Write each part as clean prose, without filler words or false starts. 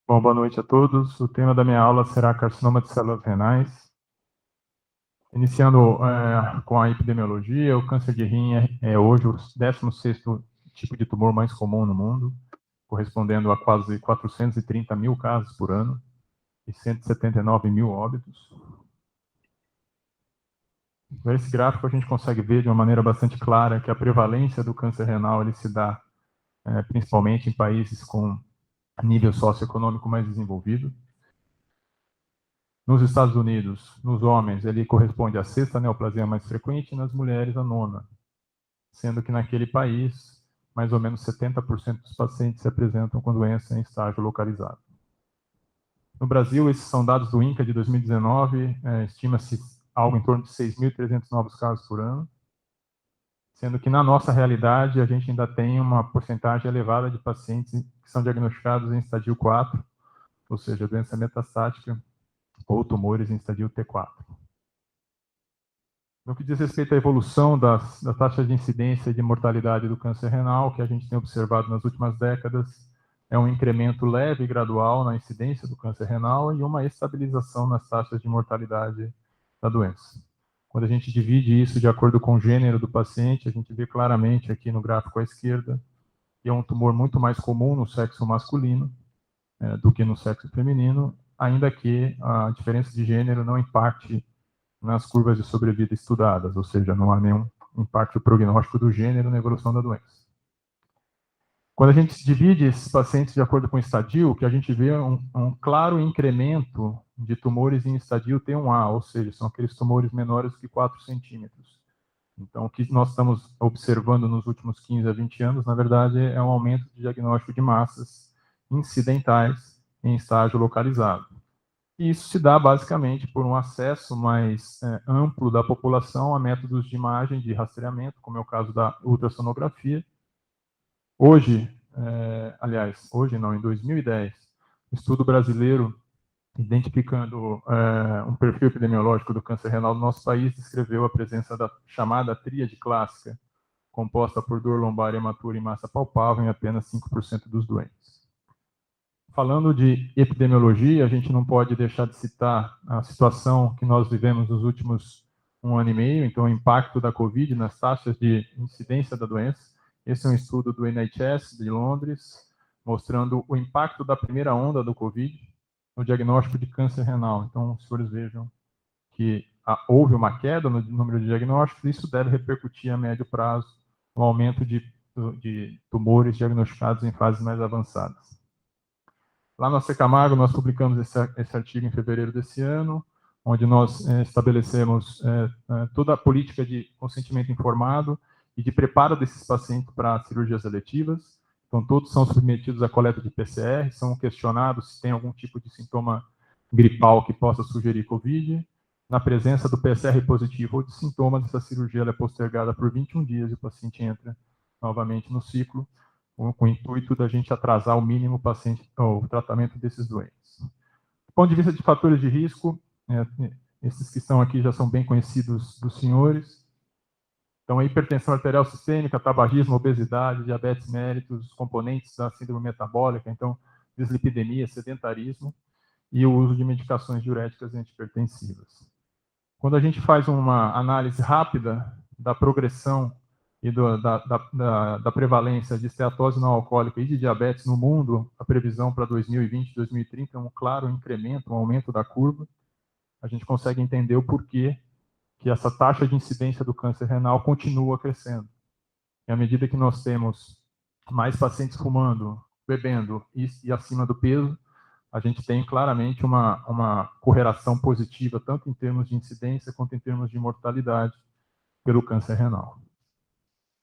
Bom, boa noite a todos. O tema da minha aula será carcinoma de células renais. Iniciando com a epidemiologia, o câncer de rim é hoje o 16º tipo de tumor mais comum no mundo, correspondendo a quase 430 mil casos por ano e 179 mil óbitos. Nesse gráfico a gente consegue ver de uma maneira bastante clara que a prevalência do câncer renal ele se dá principalmente em países com nível socioeconômico mais desenvolvido. Nos Estados Unidos, nos homens, ele corresponde à sexta neoplasia mais frequente e nas mulheres, a nona, sendo que naquele país, mais ou menos 70% dos pacientes se apresentam com doença em estágio localizado. No Brasil, esses são dados do INCA de 2019, estima-se algo em torno de 6.300 novos casos por ano, sendo que na nossa realidade a gente ainda tem uma porcentagem elevada de pacientes que são diagnosticados em estadio 4, ou seja, doença metastática, ou tumores em estadio T4. No que diz respeito à evolução das taxas de incidência e de mortalidade do câncer renal, que a gente tem observado nas últimas décadas, é um incremento leve e gradual na incidência do câncer renal e uma estabilização nas taxas de mortalidade da doença. Quando a gente divide isso de acordo com o gênero do paciente, a gente vê claramente aqui no gráfico à esquerda que é um tumor muito mais comum no sexo masculino do que no sexo feminino, ainda que a diferença de gênero não impacte nas curvas de sobrevida estudadas, ou seja, não há nenhum impacto prognóstico do gênero na evolução da doença. Quando a gente divide esses pacientes de acordo com o estadio, o que a gente vê é um claro incremento de tumores em estadio T1A, ou seja, são aqueles tumores menores que 4 centímetros. Então, o que nós estamos observando nos últimos 15 a 20 anos, na verdade, é um aumento de diagnóstico de massas incidentais em estágio localizado. E isso se dá basicamente por um acesso mais amplo da população a métodos de imagem, de rastreamento, como é o caso da ultrassonografia. Hoje, em 2010, um estudo brasileiro identificando um perfil epidemiológico do câncer renal no nosso país descreveu a presença da chamada tríade clássica, composta por dor lombar hematura e massa palpável em apenas 5% dos doentes. Falando de epidemiologia, a gente não pode deixar de citar a situação que nós vivemos nos últimos 1 ano e meio, então o impacto da Covid nas taxas de incidência da doença. Esse é um estudo do NHS de Londres, mostrando o impacto da primeira onda do Covid no diagnóstico de câncer renal. Então, os senhores vejam que houve uma queda no número de diagnósticos, e isso deve repercutir a médio prazo no aumento de tumores diagnosticados em fases mais avançadas. Lá na Secamago, nós publicamos esse artigo em fevereiro desse ano, onde nós estabelecemos toda a política de consentimento informado e de preparo desses pacientes para cirurgias eletivas. Então, todos são submetidos à coleta de PCR, são questionados se tem algum tipo de sintoma gripal que possa sugerir COVID. Na presença do PCR positivo ou de sintomas, essa cirurgia é postergada por 21 dias e o paciente entra novamente no ciclo, com o intuito da gente atrasar ao mínimo o tratamento desses doentes. Do ponto de vista de fatores de risco, esses que estão aqui já são bem conhecidos dos senhores. Então, a hipertensão arterial sistêmica, tabagismo, obesidade, diabetes mellitus, os componentes da síndrome metabólica, então, dislipidemia, sedentarismo e o uso de medicações diuréticas e antihipertensivas. Quando a gente faz uma análise rápida da progressão e da prevalência de esteatose não alcoólica e de diabetes no mundo, a previsão para 2020 e 2030 é um claro incremento, um aumento da curva. A gente consegue entender o porquê que essa taxa de incidência do câncer renal continua crescendo. E à medida que nós temos mais pacientes fumando, bebendo e acima do peso, a gente tem claramente uma correlação positiva, tanto em termos de incidência quanto em termos de mortalidade pelo câncer renal.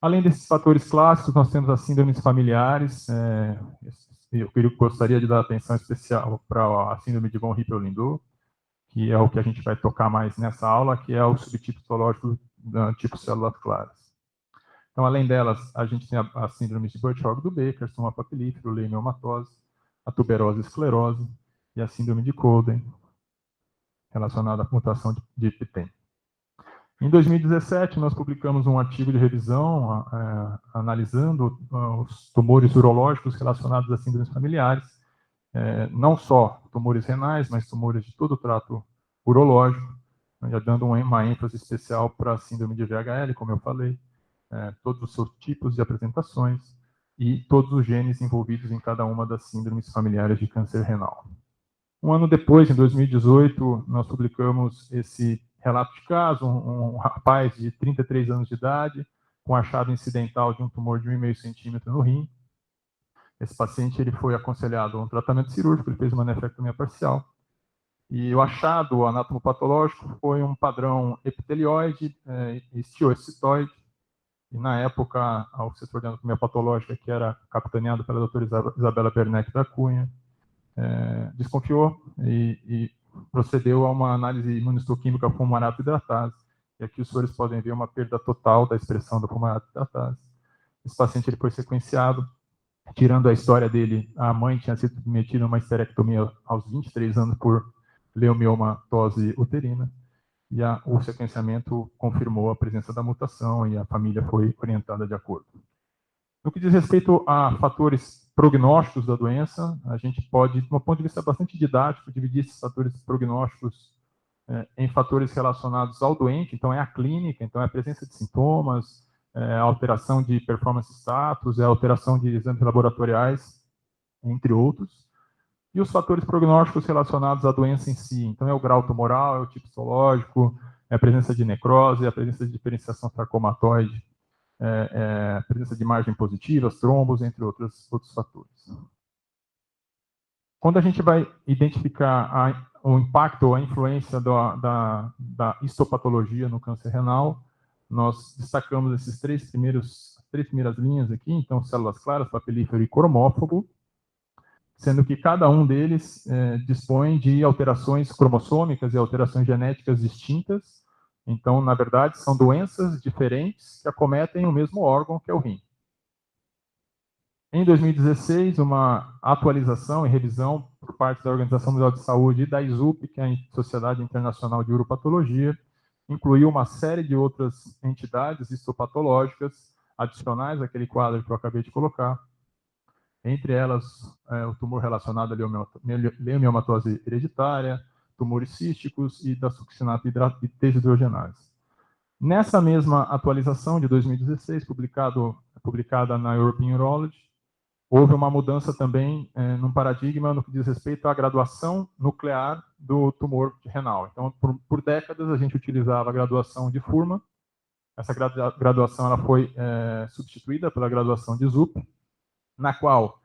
Além desses fatores clássicos, nós temos as síndromes familiares. Eu gostaria de dar atenção especial para a síndrome de von Hippel-Lindau, que é o que a gente vai tocar mais nessa aula, que é o subtipo histológico do tipo células claras. Então, além delas, a gente tem as síndromes de Birt-Hogg-do-Becker, soma papilífero, leiomiomatose, a tuberose esclerose e a síndrome de Colden, relacionada à mutação de PTEN. Em 2017, nós publicamos um artigo de revisão analisando os tumores urológicos relacionados a síndromes familiares, não só tumores renais, mas tumores de todo o trato urológico, já dando uma ênfase especial para a síndrome de VHL, como eu falei, todos os seus tipos de apresentações e todos os genes envolvidos em cada uma das síndromes familiares de câncer renal. Um ano depois, em 2018, nós publicamos esse relato de caso, um rapaz de 33 anos de idade, com achado incidental de um tumor de 1,5 centímetro no rim. Esse paciente ele foi aconselhado a um tratamento cirúrgico, ele fez uma nefrectomia parcial. E o achado anatomopatológico foi um padrão epitelioide, estiocitoide, e na época o setor de anatomia patológica, que era capitaneado pela doutora Isabela Bernec da Cunha, desconfiou e procedeu a uma análise imunistoquímica fumarato hidratase. E aqui os senhores podem ver uma perda total da expressão da fumarato hidratase. Esse paciente ele foi sequenciado, tirando a história dele, a mãe tinha sido submetida a uma esterectomia aos 23 anos por leomiomatose uterina, e o sequenciamento confirmou a presença da mutação e a família foi orientada de acordo. No que diz respeito a fatores prognósticos da doença, a gente pode, de um ponto de vista bastante didático, dividir esses fatores prognósticos em fatores relacionados ao doente, então é a clínica, então é a presença de sintomas, a alteração de performance status, a alteração de exames laboratoriais, entre outros. E os fatores prognósticos relacionados à doença em si, então é o grau tumoral, é o tipo histológico, é a presença de necrose, é a presença de diferenciação sarcomatoide, a presença de margem positivas, trombos, entre outros fatores. Quando a gente vai identificar o impacto ou a influência da histopatologia no câncer renal, nós destacamos as três primeiras linhas aqui, então células claras, papilífero e cromófago, sendo que cada um deles dispõe de alterações cromossômicas e alterações genéticas distintas. Então, na verdade, são doenças diferentes que acometem o mesmo órgão, que é o rim. Em 2016, uma atualização e revisão por parte da Organização Mundial de Saúde e da ISUP, que é a Sociedade Internacional de Uropatologia, incluiu uma série de outras entidades histopatológicas adicionais àquele quadro que eu acabei de colocar. Entre elas, o tumor relacionado à leomiomatose hereditária, tumores císticos e da succinato e desidrogenase. Nessa mesma atualização de 2016, publicada na European Urology, houve uma mudança também num paradigma no que diz respeito à graduação nuclear do tumor renal. Então, por décadas, a gente utilizava a graduação de Fuhrmann. Essa graduação ela foi substituída pela graduação de Zup, na qual,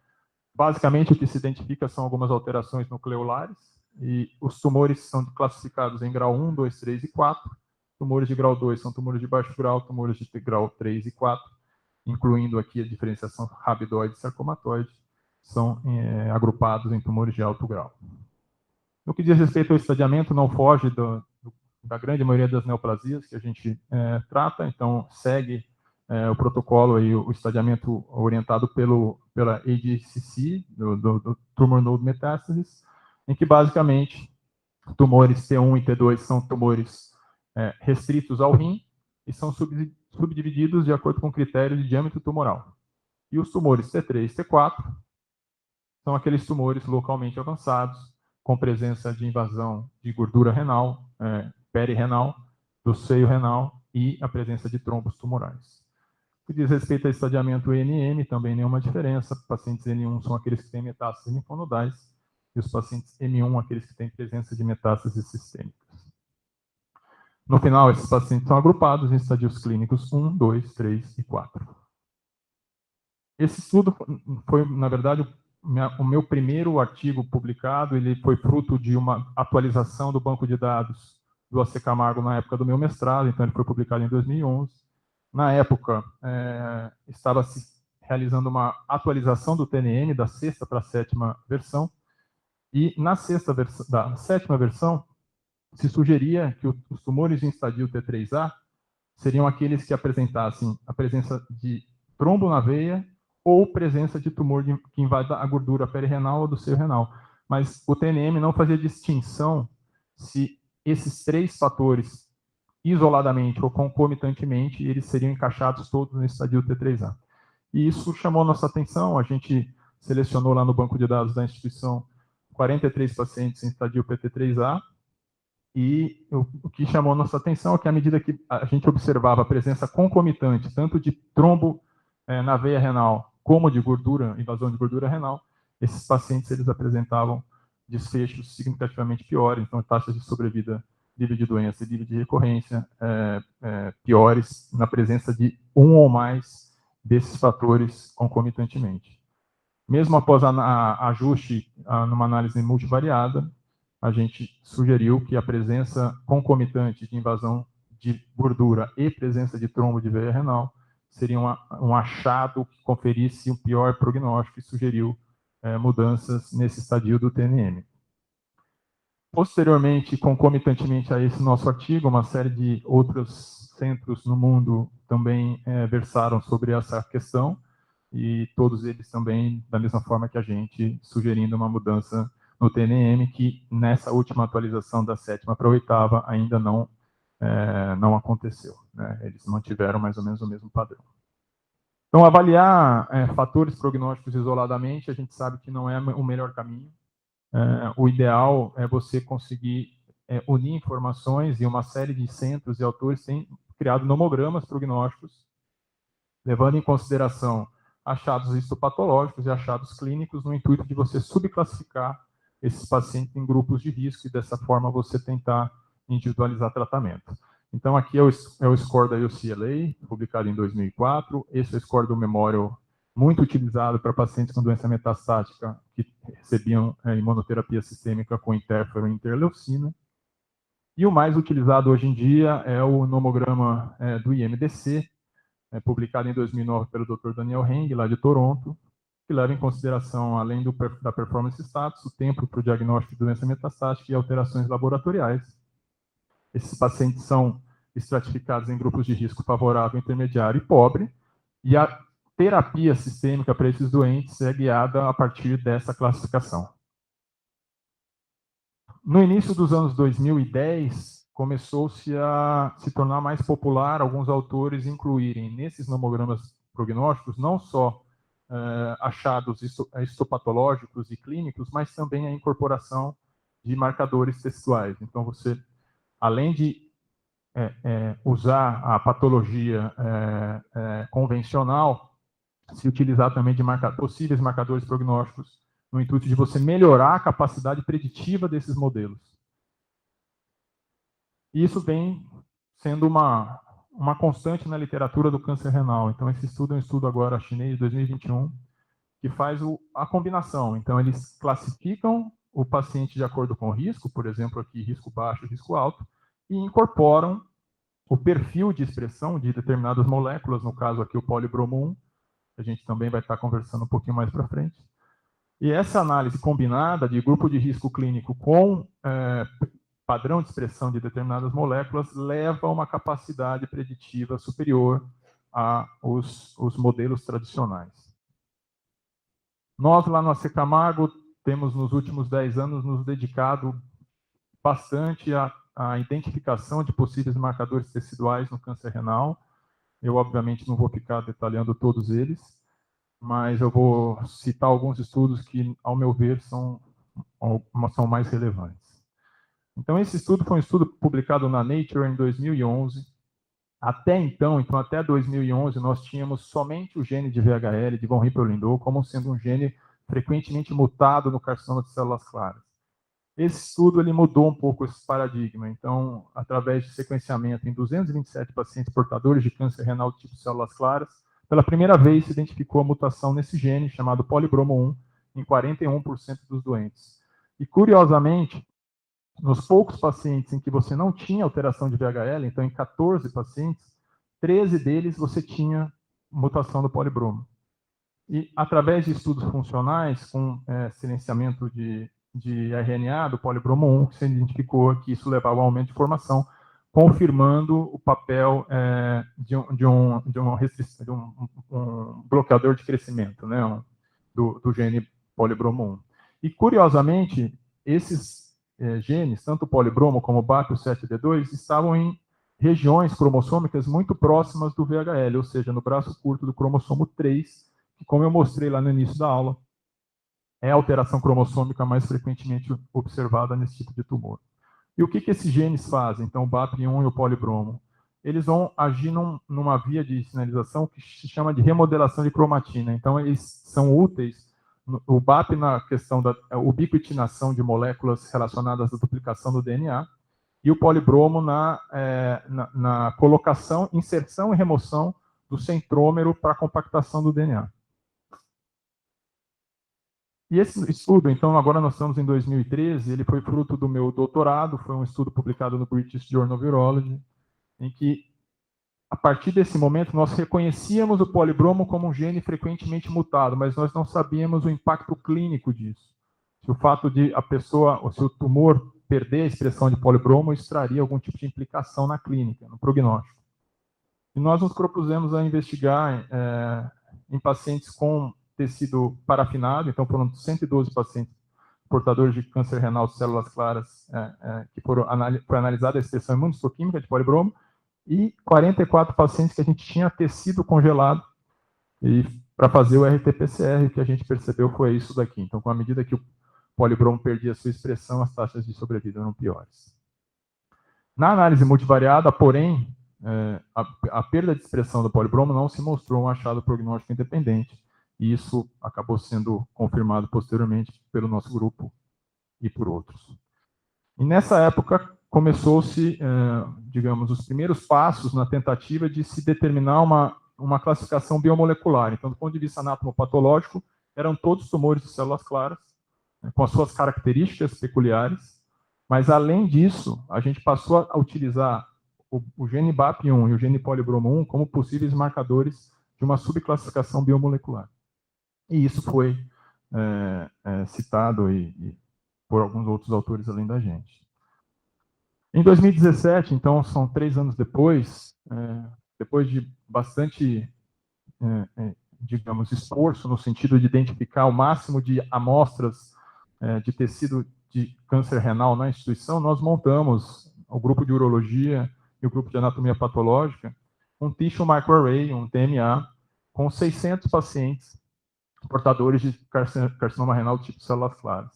basicamente, o que se identifica são algumas alterações nucleolares, e os tumores são classificados em grau 1, 2, 3 e 4. Tumores de grau 2 são tumores de baixo grau, tumores de grau 3 e 4, incluindo aqui a diferenciação rabidoide e sarcomatoide, são agrupados em tumores de alto grau. No que diz respeito ao estadiamento, não foge da grande maioria das neoplasias que a gente trata, então segue o protocolo e o estadiamento orientado pela ADCC, do Tumor Node Metastasis, em que basicamente tumores T1 e T2 são tumores restritos ao rim e são subdivididos de acordo com critérios de diâmetro tumoral. E os tumores T3 e T4 são aqueles tumores localmente avançados, com presença de invasão de gordura renal, perirenal, do seio renal e a presença de trombos tumorais. O que diz respeito a estadiamento ENM, também nenhuma diferença. Pacientes N1 são aqueles que têm metástases linfonodais e os pacientes M1 aqueles que têm presença de metástases sistêmicas. No final, esses pacientes são agrupados em estadios clínicos 1, 2, 3 e 4. Esse estudo foi, na verdade, o meu primeiro artigo publicado. Ele foi fruto de uma atualização do banco de dados do AC Camargo na época do meu mestrado, então ele foi publicado em 2011. Na época, estava se realizando uma atualização do TNM da 6ª para a 7ª versão, e na 7ª versão se sugeria que os tumores em estadio T3A seriam aqueles que apresentassem a presença de trombo na veia ou presença de tumor que invada a gordura perirenal ou do seio renal. Mas o TNM não fazia distinção se esses três fatores, isoladamente ou concomitantemente, eles seriam encaixados todos no estadio T3A. E isso chamou nossa atenção. A gente selecionou lá no banco de dados da instituição 43 pacientes em estadio PT3A, e o que chamou nossa atenção é que, à medida que a gente observava a presença concomitante, tanto de trombo na veia renal, como de gordura, invasão de gordura renal, esses pacientes eles apresentavam desfechos significativamente piores, então taxas de sobrevida, nível de doença e nível de recorrência piores na presença de um ou mais desses fatores concomitantemente. Mesmo após ajuste numa análise multivariada, a gente sugeriu que a presença concomitante de invasão de gordura e presença de trombo de veia renal seria um achado que conferisse um pior prognóstico e sugeriu mudanças nesse estadio do TNM. Posteriormente, concomitantemente a esse nosso artigo, uma série de outros centros no mundo também versaram sobre essa questão, e todos eles também, da mesma forma que a gente, sugerindo uma mudança no TNM, que nessa última atualização da 7ª para a 8ª ainda não aconteceu, né? Eles mantiveram mais ou menos o mesmo padrão. Então, avaliar fatores prognósticos isoladamente, a gente sabe que não é o melhor caminho. O ideal é você conseguir unir informações, e uma série de centros e autores têm criado nomogramas prognósticos, levando em consideração achados histopatológicos e achados clínicos, no intuito de você subclassificar esses pacientes em grupos de risco e, dessa forma, você tentar individualizar tratamento. Então, aqui é o score da UCLA, publicado em 2004. Esse é o score do Memorial, muito utilizado para pacientes com doença metastática que recebiam imunoterapia sistêmica com interferon e interleucina. E o mais utilizado hoje em dia é o nomograma do IMDC, publicado em 2009 pelo Dr. Daniel Heng, lá de Toronto, que leva em consideração, além da performance status, o tempo para o diagnóstico de doença metastática e alterações laboratoriais. Esses pacientes são estratificados em grupos de risco favorável, intermediário e pobre, e a terapia sistêmica para esses doentes é guiada a partir dessa classificação. No início dos anos 2010, começou-se a se tornar mais popular alguns autores incluírem nesses nomogramas prognósticos não só achados histopatológicos e clínicos, mas também a incorporação de marcadores textuais. Então, você, além de usar a patologia convencional, se utilizar também de possíveis marcadores prognósticos, no intuito de você melhorar a capacidade preditiva desses modelos. E isso vem sendo uma constante na literatura do câncer renal. Então, esse estudo é um estudo agora chinês, de 2021, que faz a combinação. Então, eles classificam o paciente de acordo com o risco, por exemplo, aqui risco baixo, risco alto, e incorporam o perfil de expressão de determinadas moléculas, no caso aqui o polibromo 1, que a gente também vai estar conversando um pouquinho mais para frente. E essa análise combinada de grupo de risco clínico com padrão de expressão de determinadas moléculas leva a uma capacidade preditiva superior aos modelos tradicionais. Nós, lá no AC Camargo, temos nos últimos 10 anos nos dedicado bastante à identificação de possíveis marcadores teciduais no câncer renal. Eu, obviamente, não vou ficar detalhando todos eles, mas eu vou citar alguns estudos que, ao meu ver, são mais relevantes. Então, esse estudo foi um estudo publicado na Nature em 2011. Até então, até 2011, nós tínhamos somente o gene de VHL, de von Hippel-Lindau, como sendo um gene frequentemente mutado no carcinoma de células claras. Esse estudo ele mudou um pouco esse paradigma. Então, através de sequenciamento em 227 pacientes portadores de câncer renal tipo células claras, pela primeira vez se identificou a mutação nesse gene, chamado polibromo 1, em 41% dos doentes. E, curiosamente, nos poucos pacientes em que você não tinha alteração de VHL, então em 14 pacientes, 13 deles você tinha mutação do polibromo. E através de estudos funcionais, com silenciamento de RNA do polibromo 1, se identificou que isso levava ao aumento de formação, confirmando o papel de um bloqueador de crescimento, né, do gene polibromo 1. E, curiosamente, esses genes, tanto o polibromo como o BAP7D2, estavam em regiões cromossômicas muito próximas do VHL, ou seja, no braço curto do cromossomo 3, que, como eu mostrei lá no início da aula, é a alteração cromossômica mais frequentemente observada nesse tipo de tumor. E o que esses genes fazem? Então, o BAP1 e o polibromo. Eles vão agir numa via de sinalização que se chama de remodelação de cromatina. Então, eles são úteis, o BAP na questão da ubiquitinação de moléculas relacionadas à duplicação do DNA, e o polibromo na colocação, inserção e remoção do centrômero para a compactação do DNA. E esse estudo, então, agora nós estamos em 2013, ele foi fruto do meu doutorado, foi um estudo publicado no British Journal of Virology, em que, a partir desse momento, nós reconhecíamos o polibromo como um gene frequentemente mutado, mas nós não sabíamos o impacto clínico disso. Se o fato de a pessoa, ou se o tumor perder a expressão de polibromo, isso traria algum tipo de implicação na clínica, no prognóstico. E nós nos propusemos a investigar em pacientes com tecido parafinado, então foram 112 pacientes portadores de câncer renal de células claras que foi analisada a expressão imunistoquímica de polibromo, e 44 pacientes que a gente tinha tecido congelado e para fazer o RT-PCR, o que a gente percebeu foi isso daqui. Então, com a medida que o polibromo perdia sua expressão, as taxas de sobrevida eram piores. Na análise multivariada, porém, a perda de expressão do polibromo não se mostrou um achado prognóstico independente, e isso acabou sendo confirmado posteriormente pelo nosso grupo e por outros. E nessa época começou-se, digamos, os primeiros passos na tentativa de se determinar uma classificação biomolecular. Então, do ponto de vista anatomopatológico, eram todos tumores de células claras, com as suas características peculiares, mas, além disso, a gente passou a utilizar o gene BAP1 e o gene polibromo 1 como possíveis marcadores de uma subclassificação biomolecular. E isso foi citado por alguns outros autores além da gente. Em 2017, então, são 3 anos depois, depois de bastante, digamos, esforço no sentido de identificar o máximo de amostras de tecido de câncer renal na instituição, nós montamos o grupo de urologia e o grupo de anatomia patológica um tissue microarray, um TMA, com 600 pacientes portadores de carcinoma renal tipo células claras.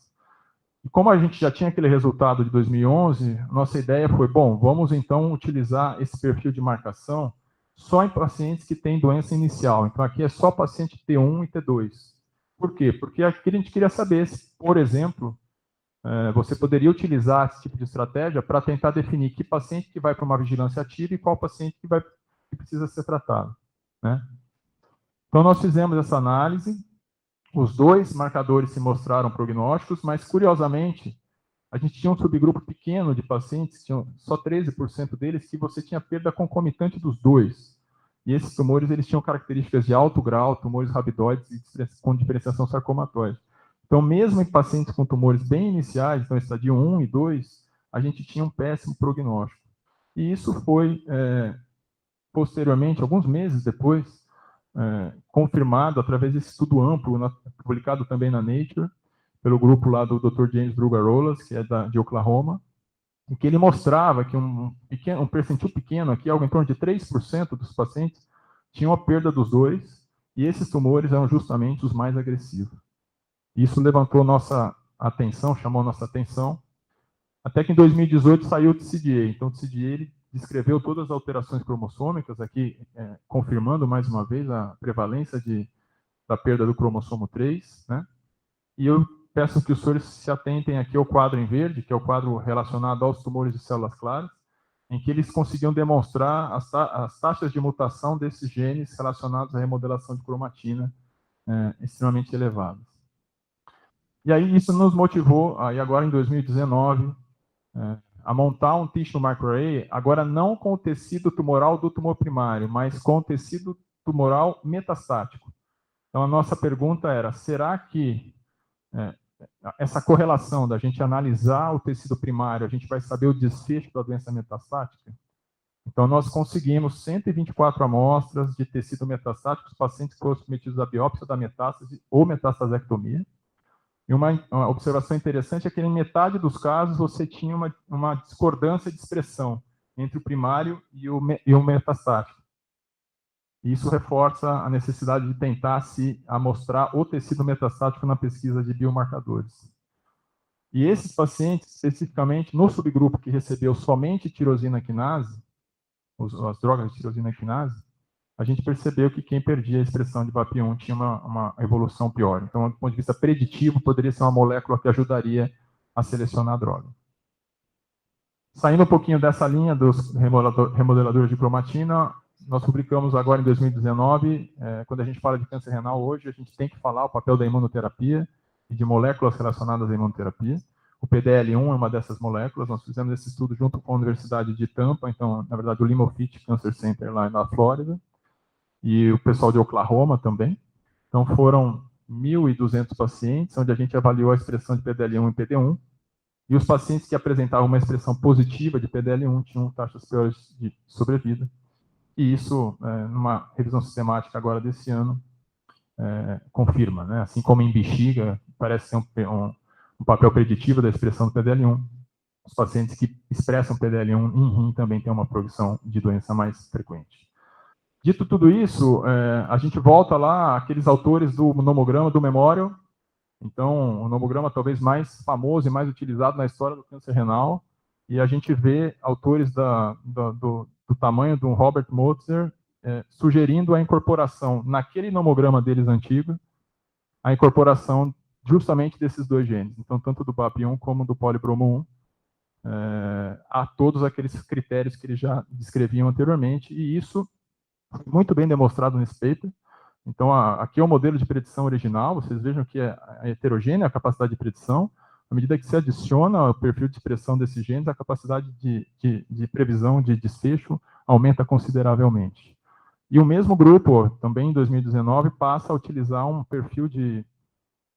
E como a gente já tinha aquele resultado de 2011, nossa ideia foi, bom, vamos então utilizar esse perfil de marcação só em pacientes que têm doença inicial. Então aqui é só paciente T1 e T2. Por quê? Porque aqui a gente queria saber se, por exemplo, você poderia utilizar esse tipo de estratégia para tentar definir que paciente que vai para uma vigilância ativa e qual paciente que precisa ser tratado, né? Então nós fizemos essa análise. Os 2 marcadores se mostraram prognósticos, mas, curiosamente, a gente tinha um subgrupo pequeno de pacientes, tinham só 13% deles, que você tinha perda concomitante dos 2. E esses tumores eles tinham características de alto grau, tumores rabidoides com diferenciação sarcomatoide. Então, mesmo em pacientes com tumores bem iniciais, então estadio 1 e 2, a gente tinha um péssimo prognóstico. E isso foi, posteriormente, alguns meses depois, confirmado através desse estudo amplo, publicado também na Nature, pelo grupo lá do Dr. James Brugarolas, que é de Oklahoma, em que ele mostrava que um percentil pequeno aqui, algo em torno de 3% dos pacientes, tinham a perda dos 2, e esses tumores eram justamente os mais agressivos. Isso levantou nossa atenção, chamou nossa atenção, até que em 2018 saiu o TCGA. Então, o TCGA ele descreveu todas as alterações cromossômicas, aqui confirmando mais uma vez a prevalência da perda do cromossomo 3, né? E eu peço que os senhores se atentem aqui ao quadro em verde, que é o quadro relacionado aos tumores de células claras, em que eles conseguiam demonstrar as taxas de mutação desses genes relacionados à remodelação de cromatina extremamente elevadas. E aí isso nos motivou, aí agora em 2019, a montar um tissue microarray, agora não com o tecido tumoral do tumor primário, mas com o tecido tumoral metastático. Então, a nossa pergunta era, será que essa correlação da gente analisar o tecido primário, a gente vai saber o desfecho da doença metastática? Então, nós conseguimos 124 amostras de tecido metastático, os pacientes foram submetidos à biópsia da metástase ou metastasectomia. E uma observação interessante é que em metade dos casos você tinha uma discordância de expressão entre o primário e o metastático. E isso reforça a necessidade de tentar se amostrar o tecido metastático na pesquisa de biomarcadores. E esses pacientes, especificamente no subgrupo que recebeu somente tirosina quinase, as drogas de tirosina quinase, a gente percebeu que quem perdia a expressão de BAP1 tinha uma evolução pior. Então, do ponto de vista preditivo, poderia ser uma molécula que ajudaria a selecionar a droga. Saindo um pouquinho dessa linha dos remodeladores de cromatina, nós publicamos agora em 2019, quando a gente fala de câncer renal hoje, a gente tem que falar o papel da imunoterapia e de moléculas relacionadas à imunoterapia. O PDL1 é uma dessas moléculas, nós fizemos esse estudo junto com a Universidade de Tampa, então, na verdade, o Limofit Cancer Center lá na Flórida, e o pessoal de Oklahoma também. Então, foram 1.200 pacientes, onde a gente avaliou a expressão de PDL1 e PD1, e os pacientes que apresentavam uma expressão positiva de PDL1 tinham taxas piores de sobrevida. E isso, numa revisão sistemática agora desse ano, confirma, né? Assim como em bexiga, parece ser um papel preditivo da expressão do PDL1, os pacientes que expressam PDL1 em rim também têm uma progressão de doença mais frequente. Dito tudo isso, a gente volta lá àqueles autores do nomograma do Memorial. Então, o nomograma talvez mais famoso e mais utilizado na história do câncer renal, e a gente vê autores do tamanho do Robert Motzer sugerindo a incorporação, naquele nomograma deles antigo, a incorporação justamente desses dois genes, então tanto do BAP1 como do polibromo 1, a todos aqueles critérios que eles já descreviam anteriormente, e isso foi muito bem demonstrado nesse paper. Então, aqui é o modelo de predição original, vocês vejam que é heterogênea a capacidade de predição, à medida que se adiciona o perfil de expressão desses genes, a capacidade de previsão de desfecho aumenta consideravelmente. E o mesmo grupo, também em 2019, passa a utilizar um perfil de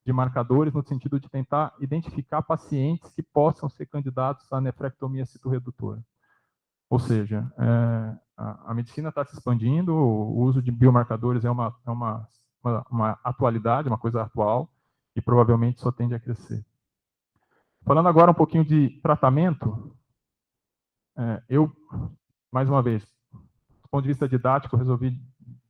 marcadores no sentido de tentar identificar pacientes que possam ser candidatos à nefrectomia citorredutora. Ou seja, a medicina está se expandindo, o uso de biomarcadores é uma atualidade, uma coisa atual, e provavelmente só tende a crescer. Falando agora um pouquinho de tratamento, mais uma vez, do ponto de vista didático, eu resolvi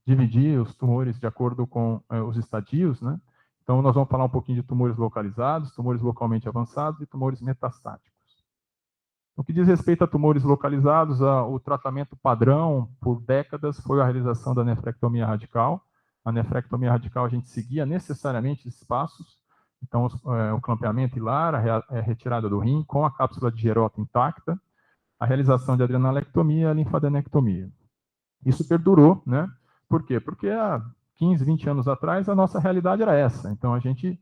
dividir os tumores de acordo com os estadios, né? Então, nós vamos falar um pouquinho de tumores localizados, tumores localmente avançados e tumores metastáticos. No que diz respeito a tumores localizados, o tratamento padrão por décadas foi a realização da nefrectomia radical. A nefrectomia radical a gente seguia necessariamente esses passos. Então, o clampeamento hilar, a retirada do rim com a cápsula de Gerota intacta, a realização de adrenalectomia e a linfadenectomia. Isso perdurou, né? Por quê? Porque há 15, 20 anos atrás a nossa realidade era essa. Então, a gente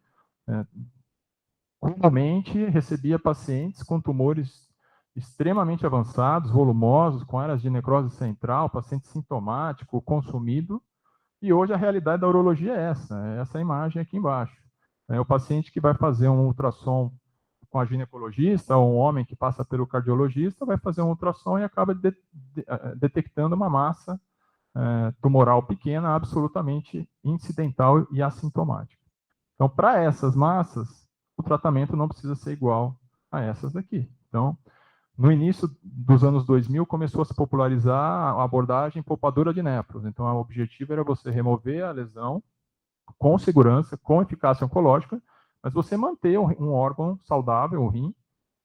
comumente recebia pacientes com tumores extremamente avançados, volumosos, com áreas de necrose central, paciente sintomático, consumido, e hoje a realidade da urologia é essa imagem aqui embaixo. É o paciente que vai fazer um ultrassom com a ginecologista, ou um homem que passa pelo cardiologista, vai fazer um ultrassom e acaba detectando uma massa tumoral pequena, absolutamente incidental e assintomática. Então, para essas massas, o tratamento não precisa ser igual a essas daqui. Então, no início dos anos 2000, começou a se popularizar a abordagem poupadora de néfros. Então, o objetivo era você remover a lesão com segurança, com eficácia oncológica, mas você manter um órgão saudável, o rim,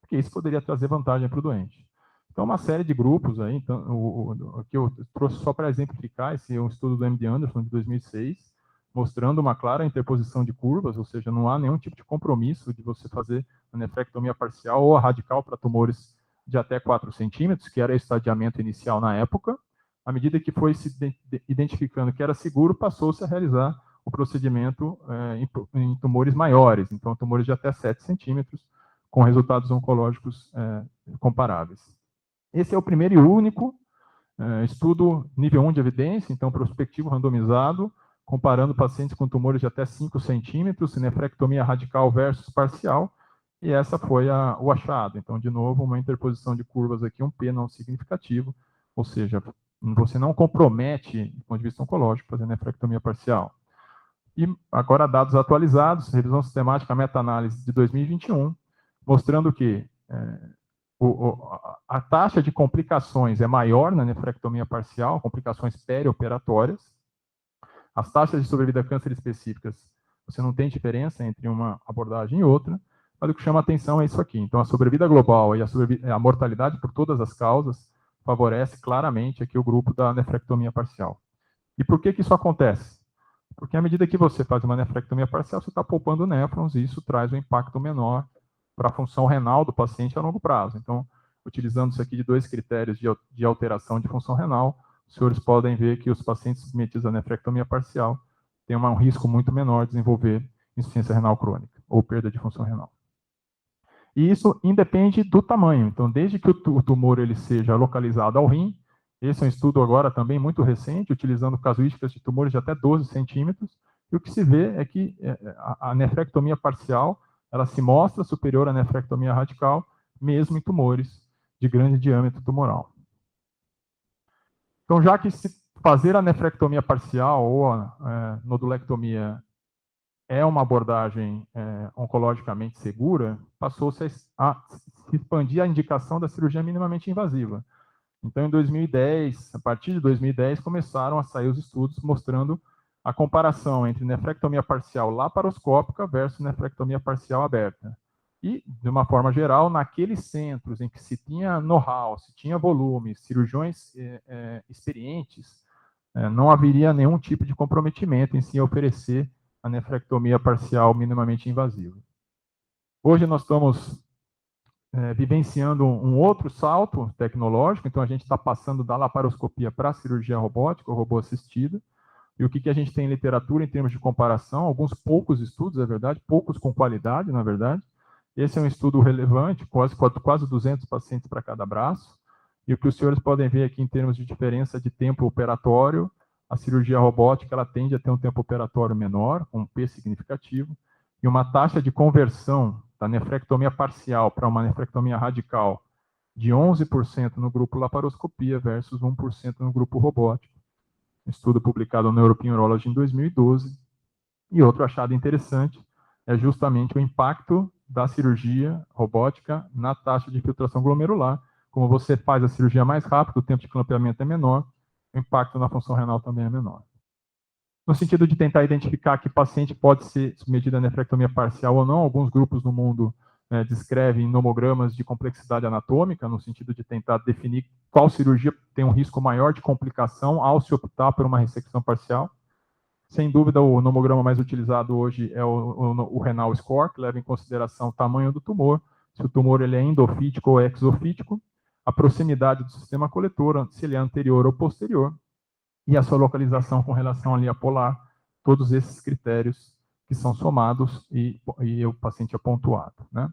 porque isso poderia trazer vantagem para o doente. Então, uma série de grupos aí, então, que eu trouxe só para exemplificar, esse é um estudo do MD Anderson de 2006, mostrando uma clara interposição de curvas, ou seja, não há nenhum tipo de compromisso de você fazer a nefrectomia parcial ou a radical para tumores de até 4 centímetros, que era o estadiamento inicial na época. À medida que foi se identificando que era seguro, passou-se a realizar o procedimento em tumores maiores, então tumores de até 7 centímetros, com resultados oncológicos comparáveis. Esse é o primeiro e único estudo nível 1 de evidência, então prospectivo randomizado, comparando pacientes com tumores de até 5 centímetros, nefrectomia radical versus parcial, e essa foi o achado. Então, de novo, uma interposição de curvas aqui, um P não significativo, ou seja, você não compromete, do ponto de vista oncológico, fazer nefrectomia parcial. E agora, dados atualizados, revisão sistemática meta-análise de 2021, mostrando que a taxa de complicações é maior na nefrectomia parcial, complicações perioperatórias, As taxas de sobrevida a câncer específicas, você não tem diferença entre uma abordagem e outra, mas o que chama atenção é isso aqui. Então, a sobrevida global e a mortalidade por todas as causas favorece claramente aqui o grupo da nefrectomia parcial. E por que isso acontece? Porque à medida que você faz uma nefrectomia parcial, você está poupando néfrons e isso traz um impacto menor para a função renal do paciente a longo prazo. Então, utilizando isso aqui de 2 critérios de alteração de função renal, os senhores podem ver que os pacientes submetidos à nefrectomia parcial têm um risco muito menor de desenvolver insuficiência renal crônica ou perda de função renal. E isso independe do tamanho. Então, desde que o tumor ele seja localizado ao rim, esse é um estudo agora também muito recente, utilizando casuísticas de tumores de até 12 centímetros, e o que se vê é que a nefrectomia parcial, ela se mostra superior à nefrectomia radical, mesmo em tumores de grande diâmetro tumoral. Então, já que se fazer a nefrectomia parcial ou a nodulectomia é uma abordagem oncologicamente segura, passou-se a se expandir a indicação da cirurgia minimamente invasiva. Então, em 2010, a partir de 2010, começaram a sair os estudos mostrando a comparação entre nefrectomia parcial laparoscópica versus nefrectomia parcial aberta. E, de uma forma geral, naqueles centros em que se tinha know-how, se tinha volume, cirurgiões experientes, não haveria nenhum tipo de comprometimento em se oferecer a nefrectomia parcial minimamente invasiva. Hoje nós estamos vivenciando um outro salto tecnológico, então a gente está passando da laparoscopia para a cirurgia robótica, ou robô assistida, e o que a gente tem em literatura em termos de comparação, alguns poucos estudos, é verdade, poucos com qualidade, na verdade. Esse é um estudo relevante, quase 200 pacientes para cada braço, e o que os senhores podem ver aqui em termos de diferença de tempo operatório, a cirurgia robótica ela tende a ter um tempo operatório menor, com um P significativo, e uma taxa de conversão da nefrectomia parcial para uma nefrectomia radical de 11% no grupo laparoscopia versus 1% no grupo robótico. Estudo publicado no European Urology em 2012. E outro achado interessante é justamente o impacto da cirurgia robótica na taxa de filtração glomerular. Como você faz a cirurgia mais rápido, o tempo de clampeamento é menor, o impacto na função renal também é menor. No sentido de tentar identificar que paciente pode ser submetido a nefrectomia parcial ou não, alguns grupos no mundo descrevem nomogramas de complexidade anatômica, no sentido de tentar definir qual cirurgia tem um risco maior de complicação ao se optar por uma ressecção parcial. Sem dúvida, o nomograma mais utilizado hoje é o renal score, que leva em consideração o tamanho do tumor, se o tumor ele é endofítico ou exofítico, a proximidade do sistema coletor, se ele é anterior ou posterior, e a sua localização com relação à linha polar, todos esses critérios que são somados e o paciente é pontuado, né?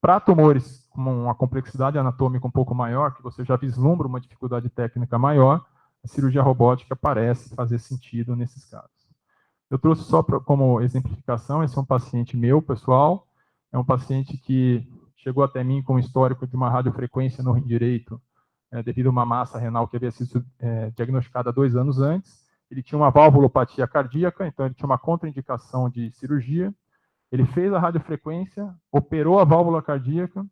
Para tumores com uma complexidade anatômica um pouco maior, que você já vislumbra uma dificuldade técnica maior, a cirurgia robótica parece fazer sentido nesses casos. Eu trouxe só como exemplificação, esse é um paciente meu, pessoal, é um paciente que chegou até mim com um histórico de uma radiofrequência no rim direito, devido a uma massa renal que havia sido diagnosticada 2 anos antes. Ele tinha uma valvulopatia cardíaca, então ele tinha uma contraindicação de cirurgia. Ele fez a radiofrequência, operou a válvula cardíaca,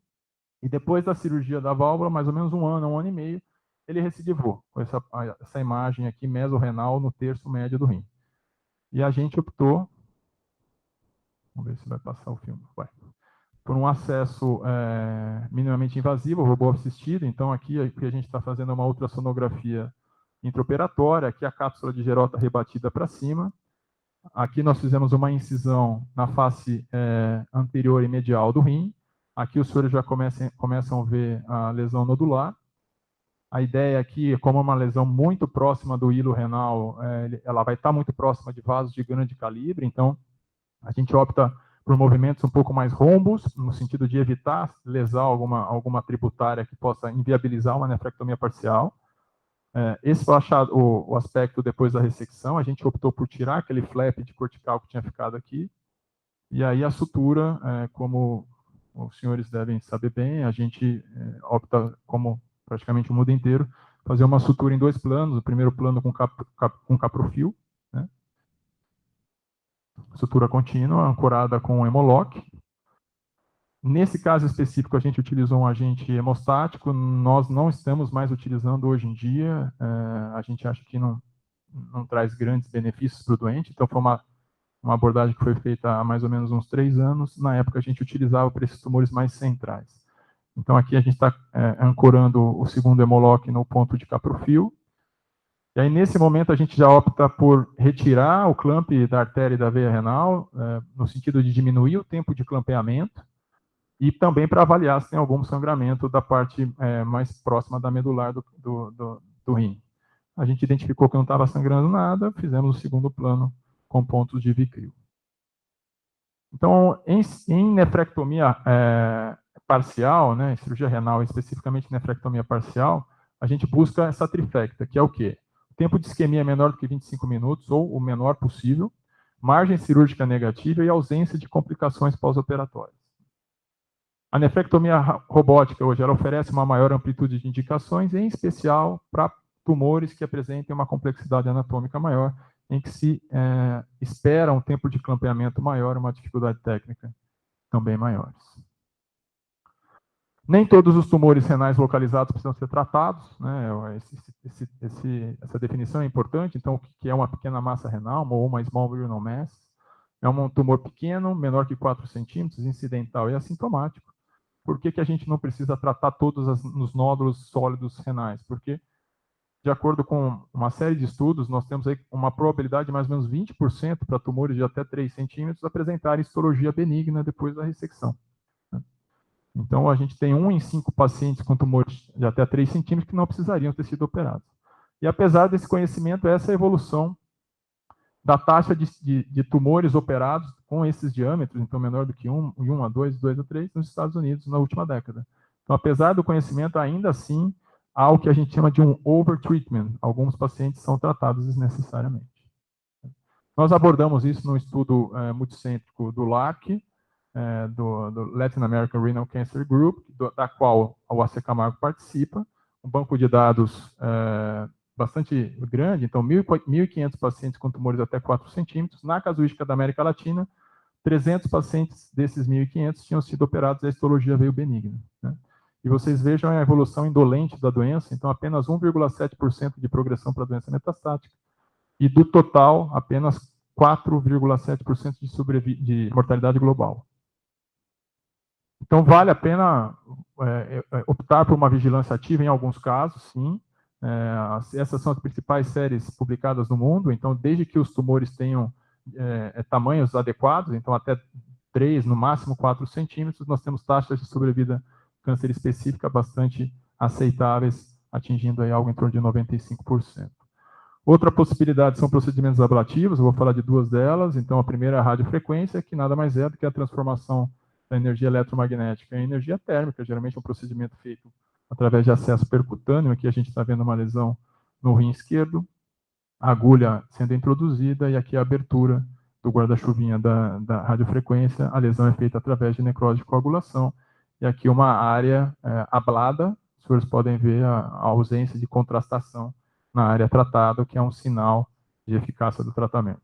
e depois da cirurgia da válvula, mais ou menos um ano e meio, ele recidivou com essa imagem aqui mesorrenal no terço médio do rim. E a gente optou, vamos ver se vai passar o filme, vai, por um acesso minimamente invasivo, robô assistido. Então aqui a gente está fazendo uma ultrassonografia intraoperatória, aqui a cápsula de Gerota rebatida para cima. Aqui nós fizemos uma incisão na face anterior e medial do rim. Aqui os senhores já começam a ver a lesão nodular. A ideia aqui, como é uma lesão muito próxima do hilo renal, ela vai estar muito próxima de vasos de grande calibre, então a gente opta por movimentos um pouco mais rombos, no sentido de evitar lesar alguma tributária que possa inviabilizar uma nefrectomia parcial. Esse foi o aspecto depois da ressecção, a gente optou por tirar aquele flap de cortical que tinha ficado aqui, e aí a sutura, como os senhores devem saber bem, a gente opta, como praticamente o mundo inteiro, fazer uma sutura em 2 planos, o primeiro plano com caprofil, né? Sutura contínua, ancorada com hemolock. Nesse caso específico, a gente utilizou um agente hemostático, nós não estamos mais utilizando hoje em dia, a gente acha que não não traz grandes benefícios para o doente, então foi uma abordagem que foi feita há mais ou menos uns 3 anos. Na época, a gente utilizava para esses tumores mais centrais. Então, aqui a gente está ancorando o segundo hemolock no ponto de caprofil. E aí, nesse momento, a gente já opta por retirar o clamp da artéria e da veia renal, no sentido de diminuir o tempo de clampeamento, e também para avaliar se tem algum sangramento da parte mais próxima da medular do rim. A gente identificou que não estava sangrando nada, fizemos o segundo plano com pontos de Vicryl. Então, em nefrectomia parcial, né, em cirurgia renal, especificamente nefrectomia parcial, a gente busca essa trifecta, que é o quê? O tempo de isquemia é menor do que 25 minutos, ou o menor possível, margem cirúrgica negativa e ausência de complicações pós-operatórias. A nefrectomia robótica hoje ela oferece uma maior amplitude de indicações, em especial para tumores que apresentem uma complexidade anatômica maior, em que se espera um tempo de clampeamento maior, uma dificuldade técnica também maiores. Nem todos os tumores renais localizados precisam ser tratados, né? Essa definição é importante. Então, o que é uma pequena massa renal, ou uma small renal mass? É um tumor pequeno, menor que 4 centímetros, incidental e assintomático. Por que a gente não precisa tratar todos os nódulos sólidos renais? Porque, de acordo com uma série de estudos, nós temos aí uma probabilidade de mais ou menos 20% para tumores de até 3 centímetros apresentarem histologia benigna depois da ressecção. Então, a gente tem 1 em 5 pacientes com tumores de até 3 centímetros que não precisariam ter sido operados. E apesar desse conhecimento, essa é a evolução da taxa de tumores operados com esses diâmetros, então menor do que 1 a 2, 2 a 3, nos Estados Unidos na última década. Então, apesar do conhecimento, ainda assim, há o que a gente chama de um overtreatment. Alguns pacientes são tratados desnecessariamente. Nós abordamos isso no estudo multicêntrico do LAC, do Latin American Renal Cancer Group, da qual o AC Camargo participa, um banco de dados bastante grande, então 1.500 pacientes com tumores até 4 centímetros. Na casuística da América Latina, 300 pacientes desses 1.500 tinham sido operados e a histologia veio benigna, né? E vocês vejam a evolução indolente da doença, então apenas 1,7% de progressão para a doença metastática, e do total, apenas 4,7% de mortalidade global. Então, vale a pena optar por uma vigilância ativa em alguns casos, sim. Essas são as principais séries publicadas no mundo, então, desde que os tumores tenham tamanhos adequados, então até 3, no máximo 4 centímetros, nós temos taxas de sobrevida câncer específica bastante aceitáveis, atingindo aí algo em torno de 95%. Outra possibilidade são procedimentos ablativos, eu vou falar de 2 delas. Então, a primeira é a radiofrequência, que nada mais é do que a transformação da energia eletromagnética em energia térmica, geralmente é um procedimento feito através de acesso percutâneo. Aqui a gente está vendo uma lesão no rim esquerdo, a agulha sendo introduzida, e aqui a abertura do guarda-chuvinha da radiofrequência. A lesão é feita através de necrose de coagulação, e aqui uma área ablada. Os senhores podem ver a ausência de contrastação na área tratada, que é um sinal de eficácia do tratamento.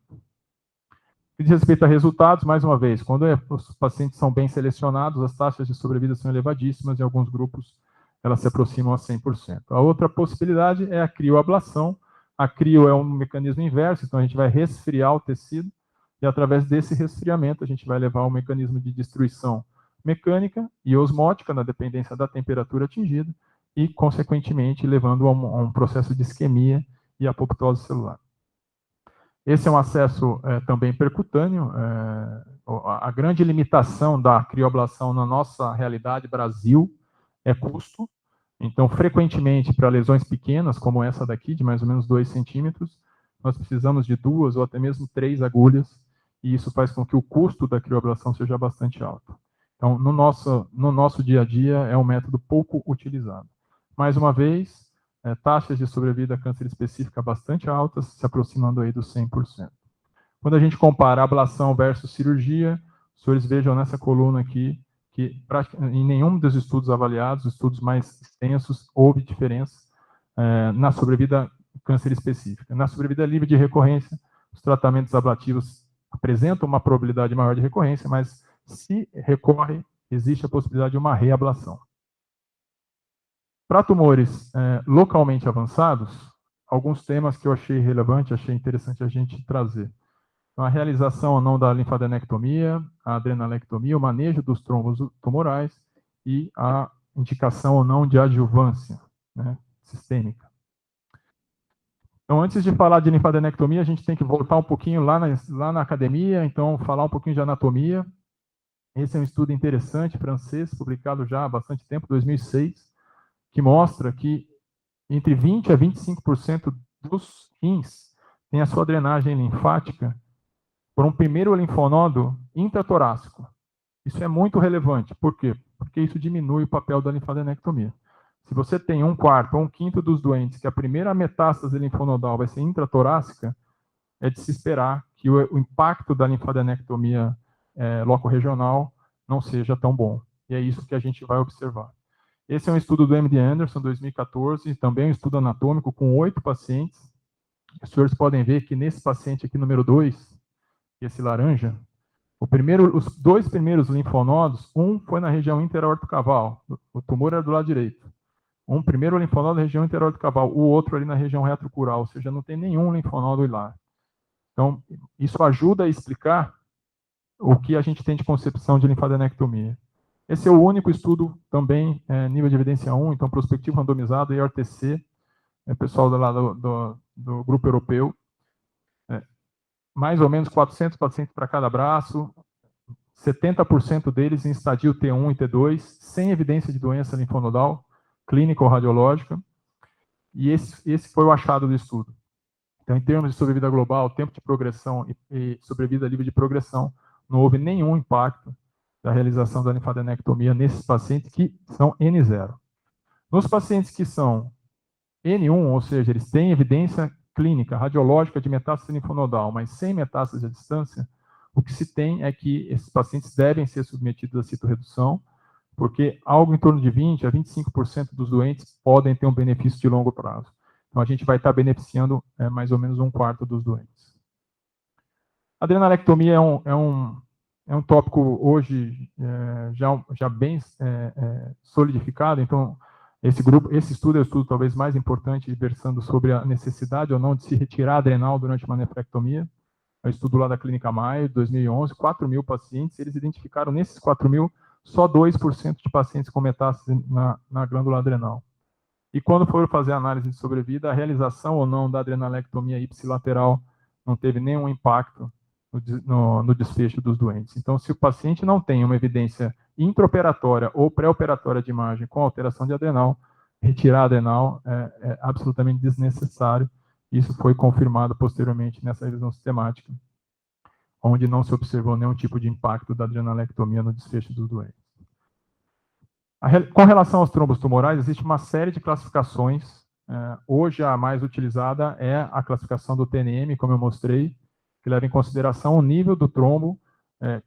Diz respeito a resultados, mais uma vez, quando os pacientes são bem selecionados, as taxas de sobrevida são elevadíssimas, em alguns grupos elas se aproximam a 100%. A outra possibilidade é a crioablação. A crio é um mecanismo inverso, então a gente vai resfriar o tecido, e através desse resfriamento a gente vai levar um mecanismo de destruição mecânica e osmótica, na dependência da temperatura atingida, e, consequentemente, levando a um processo de isquemia e apoptose celular. Esse é um acesso também percutâneo. A grande limitação da crioablação na nossa realidade Brasil é custo. Então, frequentemente, para lesões pequenas, como essa daqui, de mais ou menos 2 centímetros, nós precisamos de 2 ou até mesmo 3 agulhas, e isso faz com que o custo da crioablação seja bastante alto. Então, no nosso dia a dia, é um método pouco utilizado. Mais uma vez, taxas de sobrevida a câncer específica bastante altas, se aproximando aí dos 100%. Quando a gente compara ablação versus cirurgia, os senhores vejam nessa coluna aqui que em nenhum dos estudos avaliados, estudos mais extensos, houve diferença na sobrevida câncer específica. Na sobrevida livre de recorrência, os tratamentos ablativos apresentam uma probabilidade maior de recorrência, mas se recorre, existe a possibilidade de uma reablação. Para tumores localmente avançados, alguns temas que eu achei relevante, achei interessante a gente trazer. Então, a realização ou não da linfadenectomia, a adrenalectomia, o manejo dos trombos tumorais e a indicação ou não de adjuvância, né, sistêmica. Então, antes de falar de linfadenectomia, a gente tem que voltar um pouquinho lá na academia, então, falar um pouquinho de anatomia. Esse é um estudo interessante, francês, publicado já há bastante tempo, 2006, que mostra que entre 20% a 25% dos rins tem a sua drenagem linfática por um primeiro linfonodo intratorácico. Isso é muito relevante. Por quê? Porque isso diminui o papel da linfadenectomia. Se você tem 1/4 ou 1/5 dos doentes que a primeira metástase linfonodal vai ser intratorácica, é de se esperar que o impacto da linfadenectomia locorregional não seja tão bom. E é isso que a gente vai observar. Esse é um estudo do MD Anderson, 2014, também um estudo anatômico com 8 pacientes. Os senhores podem ver que nesse paciente aqui, número 2, esse laranja, os 2 primeiros linfonodos, um foi na região interaortocaval, o tumor era do lado direito. Um primeiro linfonodo na região interaortocaval, o outro ali na região retrocural, ou seja, não tem nenhum linfonodo hilar. Então, isso ajuda a explicar o que a gente tem de concepção de linfadenectomia. Esse é o único estudo também, nível de evidência 1, então prospectivo randomizado, EORTC, pessoal do grupo europeu, mais ou menos 400 pacientes para cada braço, 70% deles em estadio T1 e T2, sem evidência de doença linfonodal, clínica ou radiológica, e esse foi o achado do estudo. Então, em termos de sobrevida global, tempo de progressão e sobrevida livre de progressão, não houve nenhum impacto da realização da linfadenectomia nesses pacientes que são N0. Nos pacientes que são N1, ou seja, eles têm evidência clínica, radiológica de metástase linfonodal, mas sem metástase à distância, o que se tem é que esses pacientes devem ser submetidos à citorredução, porque algo em torno de 20% a 25% dos doentes podem ter um benefício de longo prazo. Então, a gente vai estar beneficiando mais ou menos 1/4 dos doentes. A adrenalectomia é um tópico hoje já bem solidificado, então esse estudo é o estudo talvez mais importante, versando sobre a necessidade ou não de se retirar adrenal durante uma nefrectomia. É o estudo lá da Clínica Maio, de 2011, 4.000 pacientes, eles identificaram nesses 4.000 só 2% de pacientes com metástase na glândula adrenal. E quando foram fazer a análise de sobrevida, a realização ou não da adrenalectomia ipsilateral não teve nenhum impacto no desfecho dos doentes. Então, se o paciente não tem uma evidência intraoperatória ou pré-operatória de imagem com alteração de adrenal, retirar adrenal é absolutamente desnecessário. Isso foi confirmado posteriormente nessa revisão sistemática, onde não se observou nenhum tipo de impacto da adrenalectomia no desfecho dos doentes. Com relação aos trombos tumorais, existe uma série de classificações. Hoje, a mais utilizada é a classificação do TNM, como eu mostrei, que leva em consideração o nível do trombo,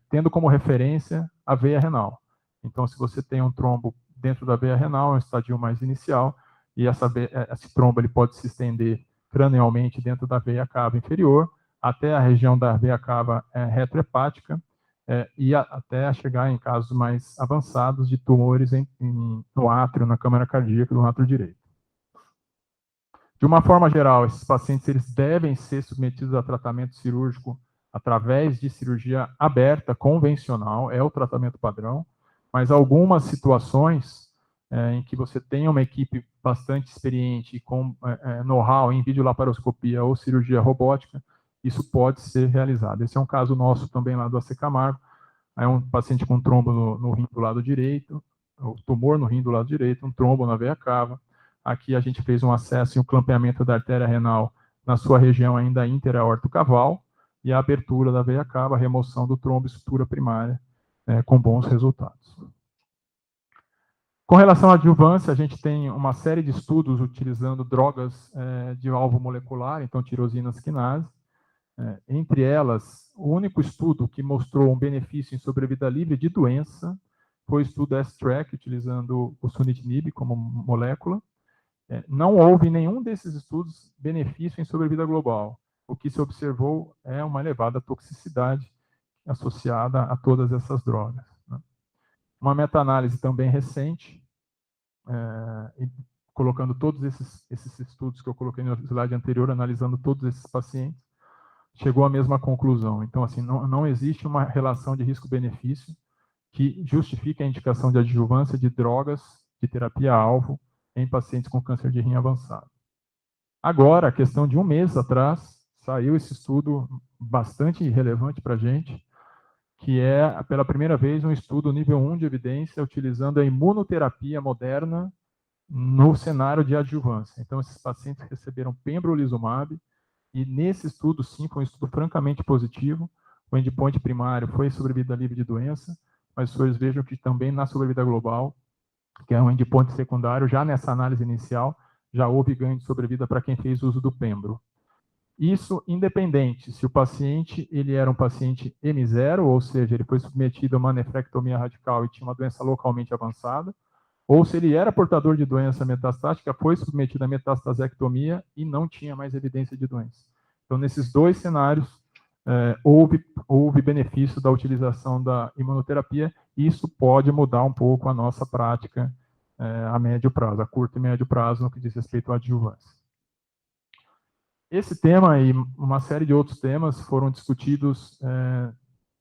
tendo como referência a veia renal. Então, se você tem um trombo dentro da veia renal, é um estadio mais inicial, e esse trombo ele pode se estender cranialmente dentro da veia cava inferior, até a região da veia cava retrohepática, e até chegar em casos mais avançados de tumores no átrio, na câmara cardíaca do átrio direito. De uma forma geral, esses pacientes eles devem ser submetidos a tratamento cirúrgico através de cirurgia aberta, convencional, é o tratamento padrão, mas algumas situações em que você tem uma equipe bastante experiente com know-how em videolaparoscopia ou cirurgia robótica, isso pode ser realizado. Esse é um caso nosso também lá do AC Camargo. É um paciente com trombo no rim do lado direito, o tumor no rim do lado direito, um trombo na veia cava. Aqui a gente fez um acesso e um clampeamento da artéria renal na sua região ainda interaortocaval e a abertura da veia cava, a remoção do trombo e sutura primária, com bons resultados. Com relação à adjuvância, a gente tem uma série de estudos utilizando drogas de alvo molecular, então tirosinas quinase. Entre elas, o único estudo que mostrou um benefício em sobrevida livre de doença foi o estudo S-TRACK, utilizando o sunitinib como molécula. Não houve em nenhum desses estudos benefício em sobrevida global. O que se observou é uma elevada toxicidade associada a todas essas drogas. Uma meta-análise também recente colocando todos esses estudos que eu coloquei no slide anterior, analisando todos esses pacientes, chegou à mesma conclusão. Então, assim, não existe uma relação de risco-benefício que justifique a indicação de adjuvância de drogas de terapia-alvo em pacientes com câncer de rim avançado. Agora, a questão de um mês atrás, saiu esse estudo bastante relevante para a gente, que é, pela primeira vez, um estudo nível 1 de evidência utilizando a imunoterapia moderna no cenário de adjuvância. Então, esses pacientes receberam pembrolizumab, e nesse estudo, sim, foi um estudo francamente positivo. O endpoint primário foi sobrevida livre de doença, mas vocês vejam que também na sobrevida global, que é um endpoint secundário, já nessa análise inicial, já houve ganho de sobrevida para quem fez uso do pembro. Isso independente se o paciente ele era um paciente M0, ou seja, ele foi submetido a uma nefrectomia radical e tinha uma doença localmente avançada, ou se ele era portador de doença metastática, foi submetido a metastasectomia e não tinha mais evidência de doença. Então, nesses dois cenários, houve benefício da utilização da imunoterapia, e isso pode mudar um pouco a nossa prática a médio prazo, a curto e médio prazo, no que diz respeito à adjuvância. Esse tema e uma série de outros temas foram discutidos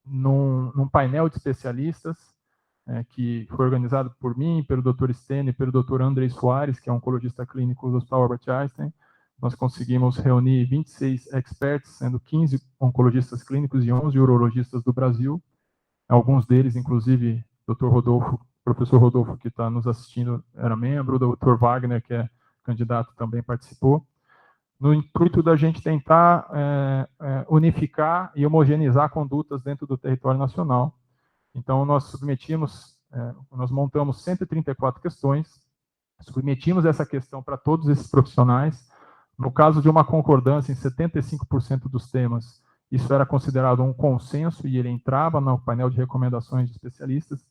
num painel de especialistas, que foi organizado por mim, pelo Dr. Stene e pelo Dr. Andrei Soares, que é oncologista clínico do Hospital Albert Einstein. Nós conseguimos reunir 26 experts, sendo 15 oncologistas clínicos e 11 urologistas do Brasil. Alguns deles, inclusive, Dr. Rodolfo, professor Rodolfo, que está nos assistindo, era membro, o Dr. Wagner, que é candidato, também participou, no intuito da gente tentar unificar e homogeneizar condutas dentro do território nacional. Então, nós montamos 134 questões, submetimos essa questão para todos esses profissionais. No caso de uma concordância em 75% dos temas, isso era considerado um consenso e ele entrava no painel de recomendações de especialistas.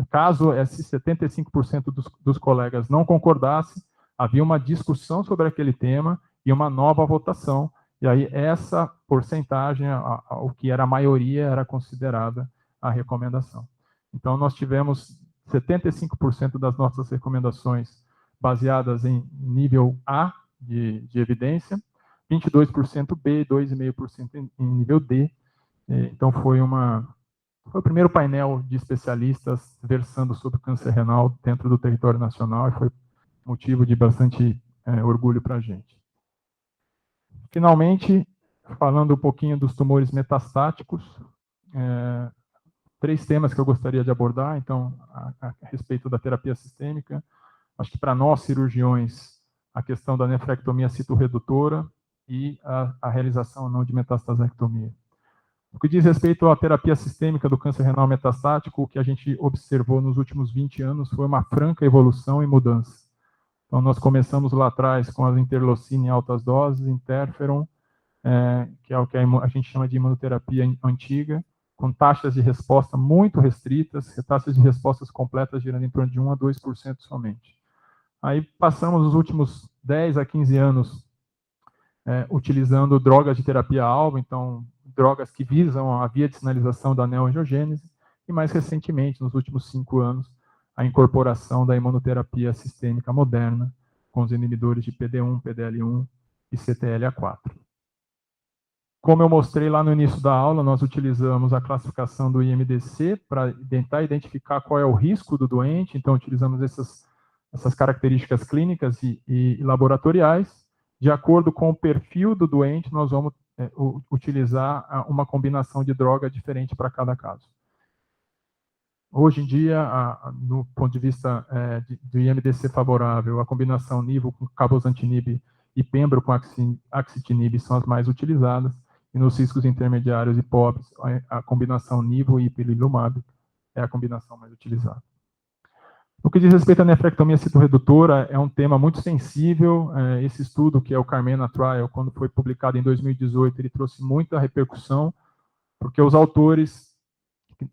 Caso esses 75% dos colegas não concordassem, havia uma discussão sobre aquele tema e uma nova votação. E aí essa porcentagem, o que era a maioria, era considerada a recomendação. Então, nós tivemos 75% das nossas recomendações baseadas em nível A de evidência, 22% B, 2,5% em nível D. Então, foi o primeiro painel de especialistas versando sobre câncer renal dentro do território nacional, e foi motivo de bastante orgulho para a gente. Finalmente, falando um pouquinho dos tumores metastáticos, 3 temas que eu gostaria de abordar. Então, a respeito da terapia sistêmica, acho que para nós, cirurgiões, a questão da nefrectomia citorredutora e a realização ou não de metastasectomia. No que diz respeito à terapia sistêmica do câncer renal metastático, o que a gente observou nos últimos 20 anos foi uma franca evolução e mudança. Então, nós começamos lá atrás com as interleucina em altas doses, interferon, que é o que a gente chama de imunoterapia antiga, com taxas de resposta muito restritas, taxas de respostas completas girando em torno de 1 a 2% somente. Aí passamos os últimos 10 a 15 anos utilizando drogas de terapia-alvo, então drogas que visam a via de sinalização da neoangiogênese, e mais recentemente, nos últimos 5 anos, a incorporação da imunoterapia sistêmica moderna, com os inibidores de PD-1, PDL1 e CTLA4. Como eu mostrei lá no início da aula, nós utilizamos a classificação do IMDC para tentar identificar qual é o risco do doente, então utilizamos essas características clínicas e laboratoriais. De acordo com o perfil do doente, nós vamos utilizar uma combinação de droga diferente para cada caso. Hoje em dia, no ponto de vista do IMDC favorável, a combinação nivo com cabozantinib e pembro com axitinib são as mais utilizadas, e nos riscos intermediários e pobres, a combinação nivo e ipilimumab é a combinação mais utilizada. No que diz respeito à nefrectomia citorredutora, é um tema muito sensível. Esse estudo, que é o Carmena Trial, quando foi publicado em 2018, ele trouxe muita repercussão, porque os autores,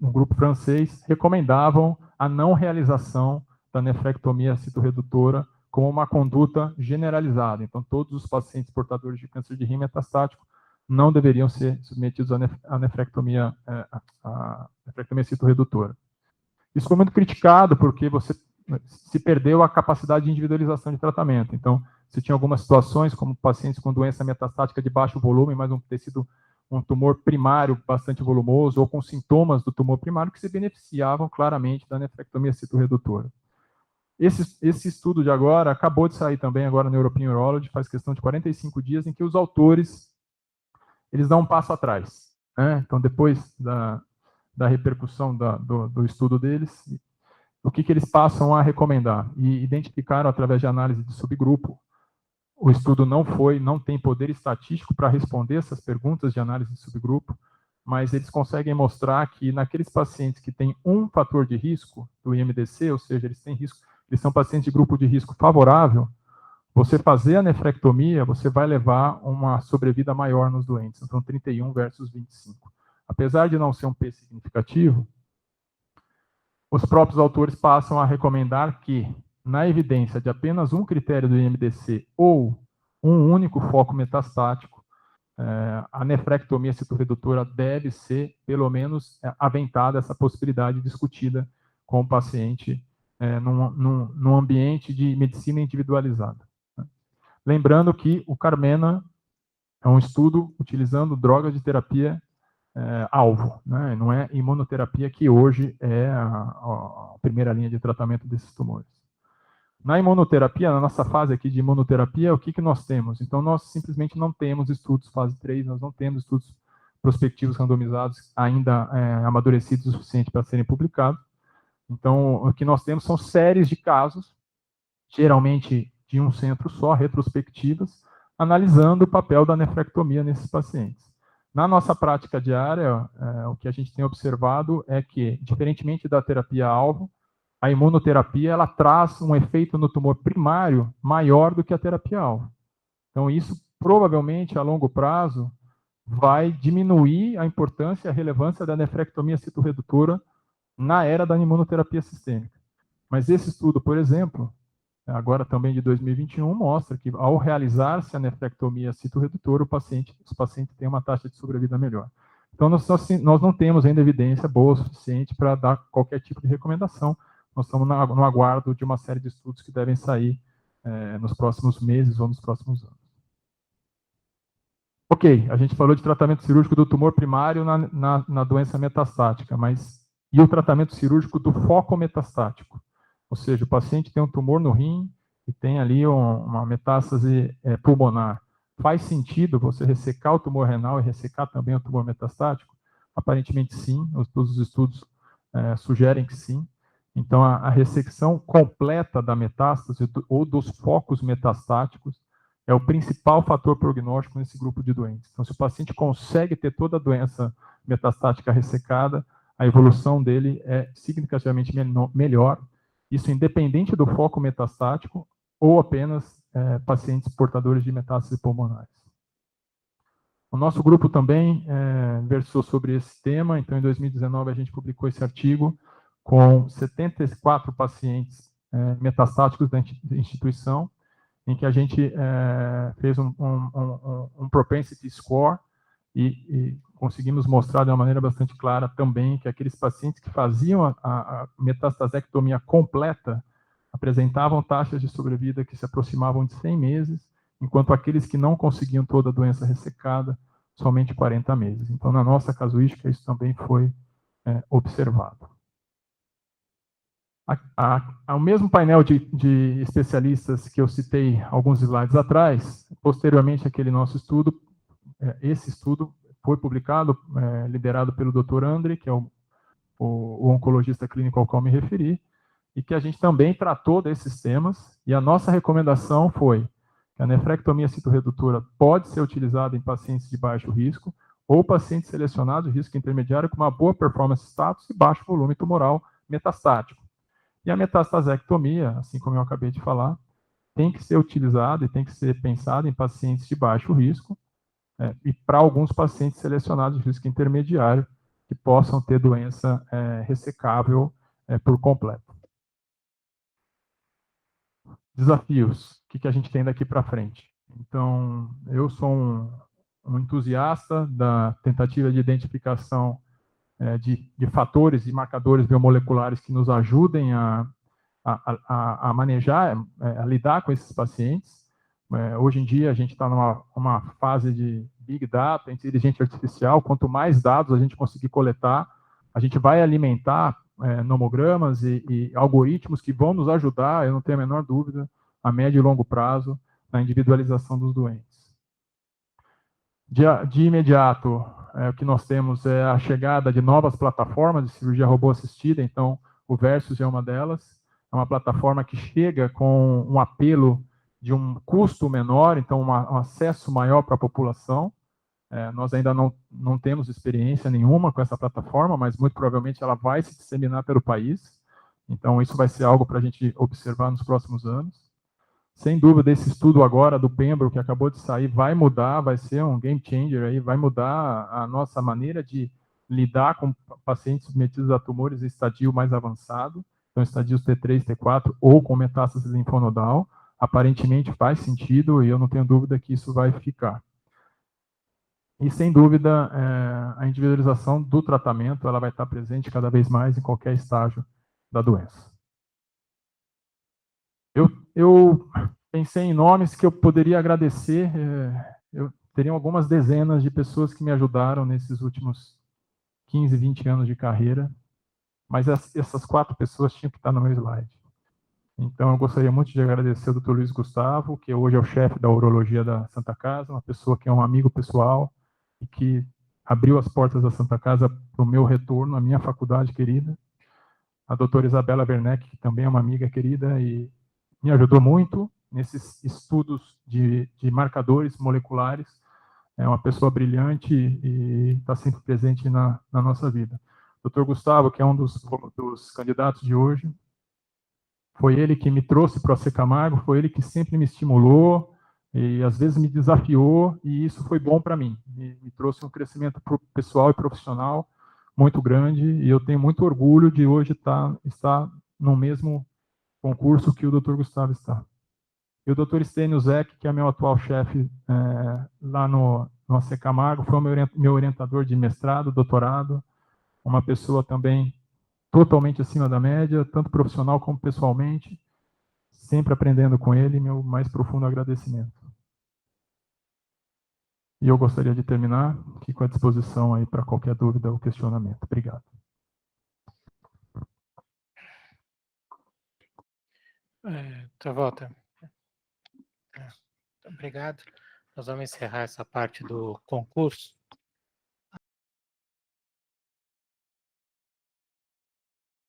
um grupo francês, recomendavam a não realização da nefrectomia citorredutora como uma conduta generalizada. Então, todos os pacientes portadores de câncer de rim metastático não deveriam ser submetidos à nefrectomia citorredutora. Isso foi muito criticado, porque você se perdeu a capacidade de individualização de tratamento. Então, se tinha algumas situações, como pacientes com doença metastática de baixo volume, mas ter sido um tumor primário bastante volumoso, ou com sintomas do tumor primário, que se beneficiavam claramente da nefrectomia citorredutora. Esse estudo de agora acabou de sair também agora no European Urology, faz questão de 45 dias, em que os autores eles dão um passo atrás. Né? Então, depois da repercussão do estudo deles, o que eles passam a recomendar? E identificaram, através de análise de subgrupo, o estudo não tem poder estatístico para responder essas perguntas de análise de subgrupo, mas eles conseguem mostrar que naqueles pacientes que têm um fator de risco do IMDC, ou seja, eles têm risco, eles são pacientes de grupo de risco favorável, você fazer a nefrectomia, você vai levar uma sobrevida maior nos doentes. Então, 31 versus 25. Apesar de não ser um P significativo, os próprios autores passam a recomendar que, na evidência de apenas um critério do IMDC ou um único foco metastático, a nefrectomia citorredutora deve ser, pelo menos, aventada, essa possibilidade discutida com o paciente num ambiente de medicina individualizada. Lembrando que o Carmena é um estudo utilizando drogas de terapia alvo, né? Não é imunoterapia, que hoje é a primeira linha de tratamento desses tumores. Na imunoterapia, na nossa fase aqui de imunoterapia, o que nós temos? Então, nós simplesmente não temos estudos fase 3, nós não temos estudos prospectivos randomizados ainda amadurecidos o suficiente para serem publicados. Então, o que nós temos são séries de casos, geralmente de um centro só, retrospectivas, analisando o papel da nefrectomia nesses pacientes. Na nossa prática diária, o que a gente tem observado é que, diferentemente da terapia-alvo, a imunoterapia ela traz um efeito no tumor primário maior do que a terapia-alvo. Então, isso provavelmente, a longo prazo, vai diminuir a importância e a relevância da nefrectomia citorredutora na era da imunoterapia sistêmica. Mas esse estudo, por exemplo, agora também de 2021, mostra que, ao realizar-se a nefrectomia citorredutora, os pacientes têm uma taxa de sobrevida melhor. Então, nós não temos ainda evidência boa o suficiente para dar qualquer tipo de recomendação. Nós estamos no aguardo de uma série de estudos que devem sair nos próximos meses ou nos próximos anos. Ok, a gente falou de tratamento cirúrgico do tumor primário na doença metastática, mas e o tratamento cirúrgico do foco metastático? Ou seja, o paciente tem um tumor no rim e tem ali uma metástase pulmonar. Faz sentido você ressecar o tumor renal e ressecar também o tumor metastático? Aparentemente sim, todos os estudos sugerem que sim. Então, a ressecção completa da metástase ou dos focos metastáticos é o principal fator prognóstico nesse grupo de doentes. Então, se o paciente consegue ter toda a doença metastática ressecada, a evolução dele é significativamente melhor, isso independente do foco metastático ou apenas pacientes portadores de metástases pulmonares. O nosso grupo também versou sobre esse tema, então em 2019 a gente publicou esse artigo com 74 pacientes metastáticos da instituição, em que a gente fez um propensity score e conseguimos mostrar de uma maneira bastante clara também que aqueles pacientes que faziam a metastasectomia completa apresentavam taxas de sobrevida que se aproximavam de 100 meses, enquanto aqueles que não conseguiam toda a doença ressecada, somente 40 meses. Então, na nossa casuística, isso também foi observado. O mesmo painel de especialistas que eu citei alguns slides atrás, posteriormente aquele nosso estudo, esse estudo foi publicado, liderado pelo Dr. André, que é o oncologista clínico ao qual me referi, e que a gente também tratou desses temas, e a nossa recomendação foi que a nefrectomia citorredutora pode ser utilizada em pacientes de baixo risco, ou pacientes selecionados de risco intermediário com uma boa performance status e baixo volume tumoral metastático. E a metastasectomia, assim como eu acabei de falar, tem que ser utilizada e tem que ser pensada em pacientes de baixo risco e para alguns pacientes selecionados de risco intermediário que possam ter doença ressecável por completo. Desafios, o que a gente tem daqui para frente? Então, eu sou um entusiasta da tentativa de identificação de fatores e marcadores biomoleculares que nos ajudem a a manejar, a lidar com esses pacientes. Hoje em dia, a gente está numa fase de Big Data, inteligência artificial. Quanto mais dados a gente conseguir coletar, a gente vai alimentar nomogramas e algoritmos que vão nos ajudar, eu não tenho a menor dúvida, a médio e longo prazo, na individualização dos doentes. De imediato, o que nós temos é a chegada de novas plataformas de cirurgia robô assistida, então o Versus é uma delas, é uma plataforma que chega com um apelo de um custo menor, então um acesso maior para a população. Nós ainda não temos experiência nenhuma com essa plataforma, mas muito provavelmente ela vai se disseminar pelo país, então isso vai ser algo para a gente observar nos próximos anos. Sem dúvida, esse estudo agora do Pembro, que acabou de sair, vai mudar, vai ser um game changer, aí, vai mudar a nossa maneira de lidar com pacientes submetidos a tumores em estadio mais avançado, então estadios T3, T4, ou com metástase linfonodal. Aparentemente faz sentido, e eu não tenho dúvida que isso vai ficar. E, sem dúvida, a individualização do tratamento ela vai estar presente cada vez mais em qualquer estágio da doença. Eu pensei em nomes que eu poderia agradecer. Eu teria algumas dezenas de pessoas que me ajudaram nesses últimos 15, 20 anos de carreira, mas essas 4 pessoas tinham que estar no meu slide. Então, eu gostaria muito de agradecer ao Dr. Luiz Gustavo, que hoje é o chefe da urologia da Santa Casa, uma pessoa que é um amigo pessoal e que abriu as portas da Santa Casa para o meu retorno, à minha faculdade querida. A doutora Isabela Werneck, que também é uma amiga querida e me ajudou muito nesses estudos de marcadores moleculares. É uma pessoa brilhante e está sempre presente na nossa vida. Dr. Gustavo, que é um dos candidatos de hoje, foi ele que me trouxe para o AC Camargo, foi ele que sempre me estimulou e às vezes me desafiou, e isso foi bom para mim. Me trouxe um crescimento pessoal e profissional muito grande, e eu tenho muito orgulho de hoje estar no mesmo concurso que o Dr. Gustavo está. E o Dr. Stênio Zec, que é meu atual chefe lá no AC Camargo, foi o meu orientador de mestrado, doutorado, uma pessoa também totalmente acima da média, tanto profissional como pessoalmente, sempre aprendendo com ele, meu mais profundo agradecimento. E eu gostaria de terminar aqui com a disposição aí para qualquer dúvida ou questionamento. Obrigado. Travolta. Obrigado. Nós vamos encerrar essa parte do concurso.